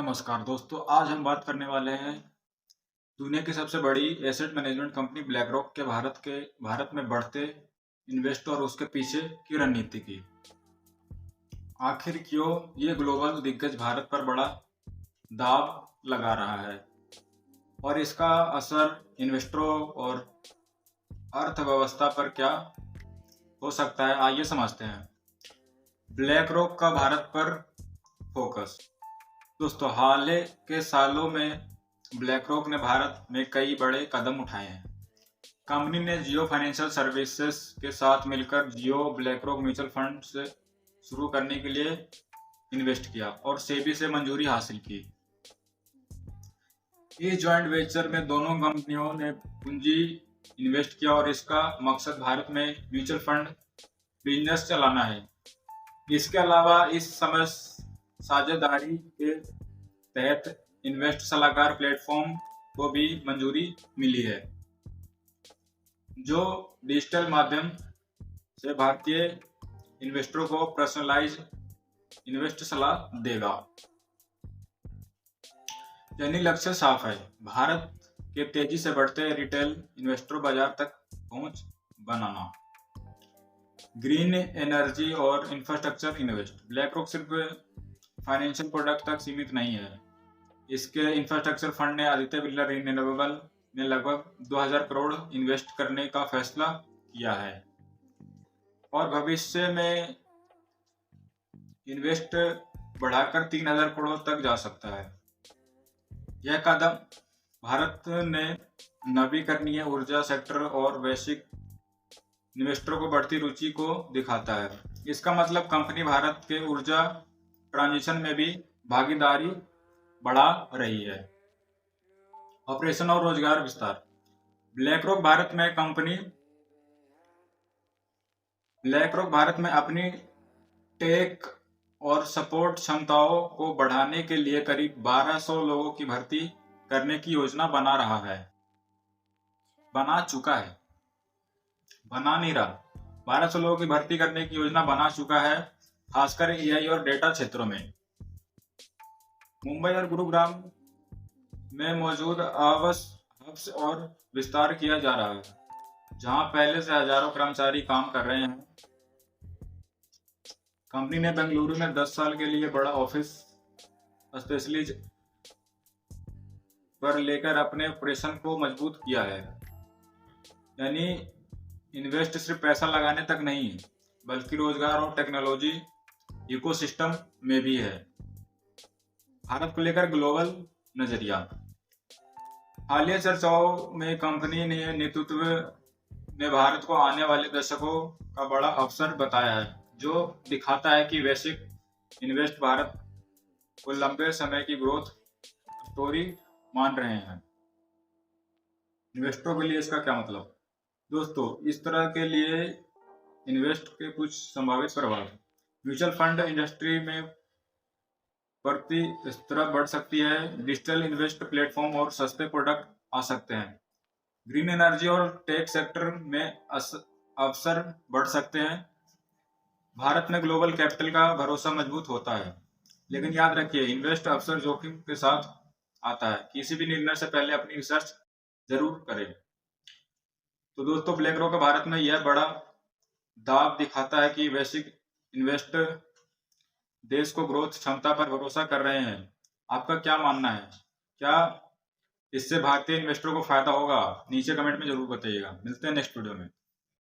नमस्कार दोस्तों, आज हम बात करने वाले हैं दुनिया की सबसे बड़ी asset management company black rock के भारत में बढ़ते इन्वेस्ट और उसके पीछे की रणनीति की। आखिर क्यों ये ग्लोबल दिग्गज भारत पर बड़ा दाव लगा रहा है और इसका असर इन्वेस्टरों और अर्थव्यवस्था पर क्या हो सकता है, आइए समझते हैं। ब्लैक रॉक का भारत पर फोकस। दोस्तों, हाल के सालों में ब्लैक रॉक ने भारत में कई बड़े कदम उठाए हैं। कंपनी ने जियो फाइनेंशियल सर्विसेज के साथ मिलकर जियो ब्लैक रॉक म्यूचुअल फंड से शुरू करने के लिए इन्वेस्ट किया और सेबी से मंजूरी हासिल की। इस जॉइंट वेंचर में दोनों कंपनियों ने पूंजी इन्वेस्ट किया और इसका मकसद भारत में म्यूचुअल फंड बिजनेस चलाना है। इसके अलावा इस समय साझेदारी के तहत इन्वेस्ट सलाहकार प्लेटफॉर्म को भी मंजूरी मिली है, जो डिजिटल माध्यम से भारतीय इन्वेस्टरों को पर्सनलाइज इन्वेस्ट सलाह देगा। यानी लक्ष्य साफ है, भारत के तेजी से बढ़ते रिटेल इन्वेस्टरों बाजार तक पहुंच बनाना। ग्रीन एनर्जी और इंफ्रास्ट्रक्चर इन्वेस्ट। ब्लैक रॉक सिर्फ फाइनेंशियल प्रोडक्ट तक सीमित नहीं है। इसके इंफ्रास्ट्रक्चर फंड ने आदित्य बिरला रिन्यूएबल में लगभग 2000 करोड़ इन्वेस्ट करने का फैसला किया है और भविष्य में इन्वेस्ट बढ़ाकर 3000 करोड़ तक जा सकता है। यह कदम भारत ने नवीकरणीय ऊर्जा सेक्टर और वैश्विक इन्वेस्टरों को बढ़ती रुचि को दिखाता है। इसका मतलब कंपनी भारत के ऊर्जा ट्रांजिशन में भी भागीदारी बढ़ा रही है। ऑपरेशन और रोजगार विस्तार। ब्लैक रॉक भारत में अपनी टेक और सपोर्ट क्षमताओं को बढ़ाने के लिए करीब 1200 लोगों की भर्ती करने की योजना बना रहा है। बना चुका है, बना नहीं रहा। 1200 लोगों की भर्ती करने की योजना बना चुका है, खासकर एआई और डेटा क्षेत्रों में। मुंबई और गुरुग्राम में मौजूद हब्स और विस्तार किया जा रहा है, जहां पहले से हजारों कर्मचारी काम कर रहे हैं। कंपनी ने बेंगलुरु में 10 साल के लिए बड़ा ऑफिस स्पेशलिस्ट पर लेकर अपने ऑपरेशन को मजबूत किया है। यानी इन्वेस्ट सिर्फ पैसा लगाने तक नहीं, बल्कि रोजगार और टेक्नोलॉजी इकोसिस्टम में भी है। भारत को लेकर ग्लोबल नजरिया। हालिया चर्चाओं में कंपनी ने नेतृत्व ने भारत को आने वाले दशकों का बड़ा अवसर बताया है, जो दिखाता है कि वैश्विक इन्वेस्ट भारत को लंबे समय की ग्रोथ स्टोरी मान रहे हैं। इन्वेस्टरों के लिए इसका क्या मतलब? दोस्तों, इस तरह के लिए इन्वेस्ट के कुछ संभावित प्रभाव। म्यूचुअल फंड इंडस्ट्री में प्रतिस्पर्धा बढ़ सकती है, डिजिटल इन्वेस्ट प्लेटफॉर्म और सस्ते प्रोडक्ट आ सकते हैं। ग्रीन एनर्जी और टेक सेक्टर में अवसर बढ़ सकते हैं। भारत में ग्लोबल कैपिटल का भरोसा मजबूत होता है, लेकिन याद रखिए, इन्वेस्ट अवसर जोखिम के साथ आता है। किसी भी निर्णय से पहले अपनी रिसर्च जरूर करें। तो दोस्तों, ब्लैक रॉक भारत में यह बड़ा दाव दिखाता है कि वैश्विक इन्वेस्टर देश को ग्रोथ क्षमता पर भरोसा कर रहे हैं। आपका क्या मानना है? क्या इससे भारतीय इन्वेस्टरों को फायदा होगा? नीचे कमेंट में जरूर बताइएगा। मिलते हैं नेक्स्ट वीडियो में।